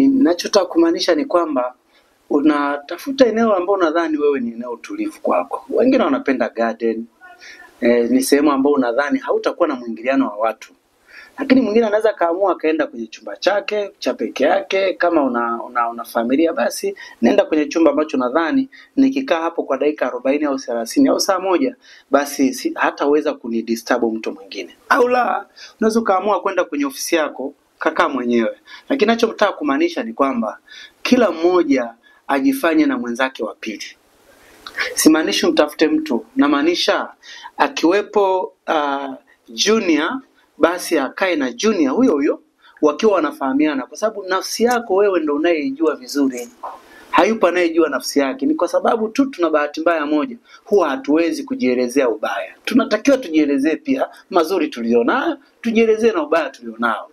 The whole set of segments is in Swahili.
Ninachotaka kumaanisha ni kwamba unatafuta eneo ambalo unadhani wewe ni eneo tulivu kwako. Wengine wanapenda garden. Ni sehemu ambayo unadhani hautakuwa na mwingiliano wa watu. Lakini mwingine anaweza kaamua kaenda kwenye chumba chake cha peke yake. Kama una familia, basi nenda kwenye chumba ambacho nadhani nikikaa hapo kwa dakika 40 au 30 au saa moja, basi hataweza kunidisturb mtu mwingine. Au la, unaweza kaamua kwenda kwenye ofisi yako kakaa mwenyewe. Lakini ninachotaka kumaanisha ni kwamba kila mmoja ajifanye na mwenzake wa pili. Simaanishi mtafute mtu, na maanisha akiwepo junior, basi akae na junior huyo huyo wakiwa wanafahamiana, kwa sababu nafsi yako wewe ndio unayejua vizuri. Hayupo anayejua nafsi yake. Ni kwa sababu tu tuna bahati mbaya moja, huwa hatuwezi kujielezea ubaya. Tunatakiwa tujielezee pia mazuri tulionayo, tujielezee na ubaya tulionao.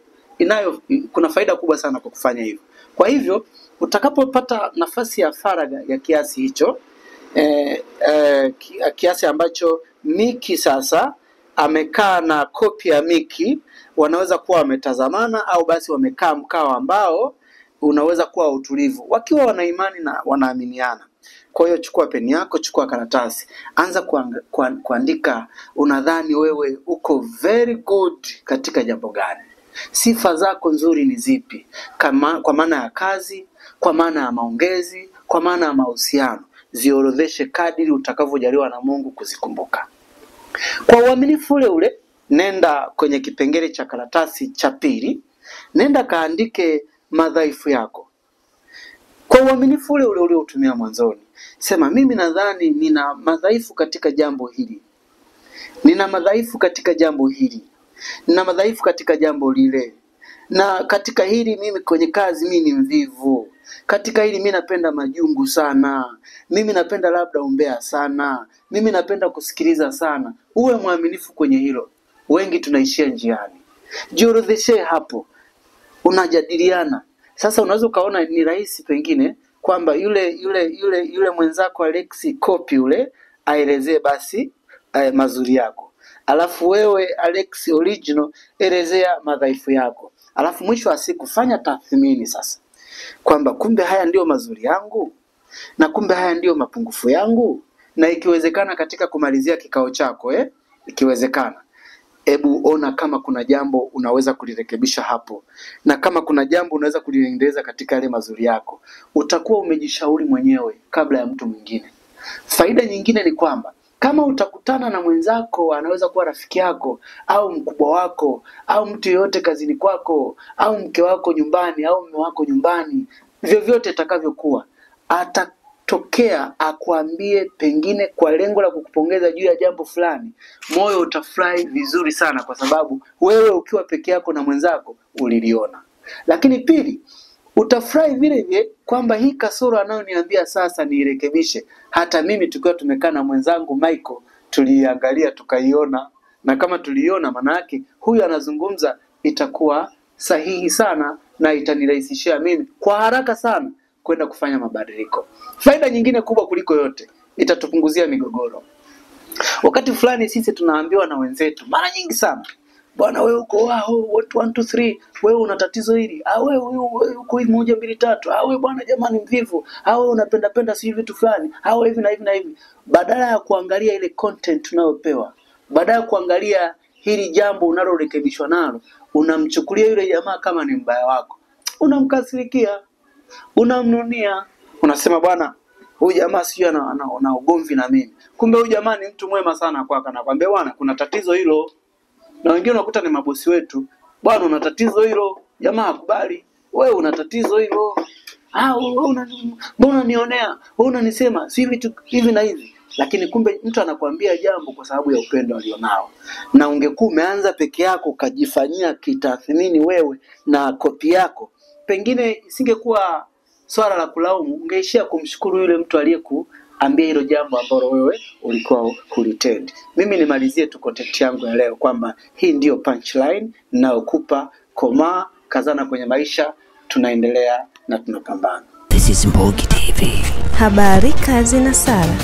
Kuna faida kubwa sana kwa kufanya hivyo. Kwa hivyo utakapopata nafasi ya faragha ya kiasi hicho, kiasi ambacho Miki sasa amekaa na kopi ya Miki, wanaweza kuwa wametazamana au basi wamekaa mkao ambao unaweza kuwa utulivu, wakiwa wana imani na wanaaminiana. Kwa hiyo chukua peni yako, chukua karatasi, anza kuandika unadhani wewe uko very good katika jambo gani. Sifa zako nzuri ni zipi? Kwa maana ya kazi, kwa maana ya maongezi, kwa maana ya mahusiano. Ziorodheshe kadiri utakavyojaliwa na Mungu kuzikumbuka. Kwa uaminifu ule ule, nenda kwenye kipengele cha karatasi cha pili, nenda kaandike madhaifu yako. Kwa uaminifu ule ule uliotumia mwanzoni, sema mimi nadhani nina madhaifu katika jambo hili. Nina madhaifu katika jambo hili. Nina madhaifu katika jambo lile. Na katika hili mimi kwenye kazi mimi ni mvivu. Katika hili mimi napenda majungu sana. Mimi napenda labda umbea sana. Mimi napenda kusikiliza sana. Uwe mwaminifu kwenye hilo. Wengi tunaishia njiani. Jiorodheshe hapo. Unajadiliana. Sasa unaweza kaona ni rahisi pengine kwamba yule mwenzako Alexi copy yule aelezee basi mazuri yako. Alafu wewe Alex original elezea madhaifu yako. Alafu mwisho wa siku fanya tathmini sasa, kwamba kumbe haya ndio mazuri yangu na kumbe haya ndio mapungufu yangu. Na ikiwezekana katika kumalizia kikao chako, ikiwezekana, hebu ona kama kuna jambo unaweza kulirekebisha hapo, na kama kuna jambo unaweza kuliendeleza katika yale mazuri yako. Utakuwa umejishauri mwenyewe kabla ya mtu mwingine. Faida nyingine ni kwamba kama utakutana na mwenzako, anaweza kuwa rafiki yako au mkubwa wako au mtu yeyote kazini kwako au mke wako nyumbani au mume wako nyumbani, vyovyote itakavyokuwa, atatokea akuambie pengine kwa lengo la kukupongeza juu ya jambo fulani, moyo utafurahi vizuri sana, kwa sababu wewe ukiwa peke yako na mwenzako uliliona. Lakini pili, utafurahi vile vile kwamba hii kasoro anayoniambia sasa niirekebishe. Hata mimi tukiwa tumekaa na mwenzangu Michael tuliangalia tukaiona, na kama tuliona maana yake huyu anazungumza itakuwa sahihi sana na itanirahisishia mimi kwa haraka sana kwenda kufanya mabadiliko. Faida nyingine kubwa kuliko yote, itatupunguzia migogoro. Wakati fulani sisi tunaambiwa na wenzetu mara nyingi sana, bwana wewe uko 1 2 3, wewe una tatizo hili, wewe uko hivi 1 2 3, wewe bwana jamani mvivu, wewe unapenda si vitu fulani, hivi na hivi na hivi. Badala ya kuangalia ile content tunayopewa, badala ya kuangalia hili jambo unalorekebishwa nalo, unamchukulia yule jamaa kama ni mbaya wako. Unamkasirikia, unamnunia, unasema bwana huyu jamaa sio ana ugomvi na mimi. Kumbe huyu jamaa ni mtu mwema sana kwako, anakuambia bwana kuna tatizo hilo. Na wengine unakuta ni mabosi wetu, bwana una tatizo hilo, jamaa hakubali, wewe una tatizo hilo. Mbona nionea, wewe unanisema si hivi na hivi. Lakini kumbe mtu anakuambia jambo kwa sababu ya upendo alionao. Na ungekuwa umeanza peke yako ukajifanyia kitathmini wewe na kopi yako, pengine isingekuwa swala la kulaumu, ungeishia kumshukuru yule mtu aliyekuambia hilo jambo ambalo wewe ulikuwa kulitend. Mimi nimalizie tu content yangu ya leo kwamba hii ndio punchline ninayokupa. Komaa, kazana kwenye maisha, tunaendelea na tunapambana. This is Mbogi TV. Habari, kazi na Sara.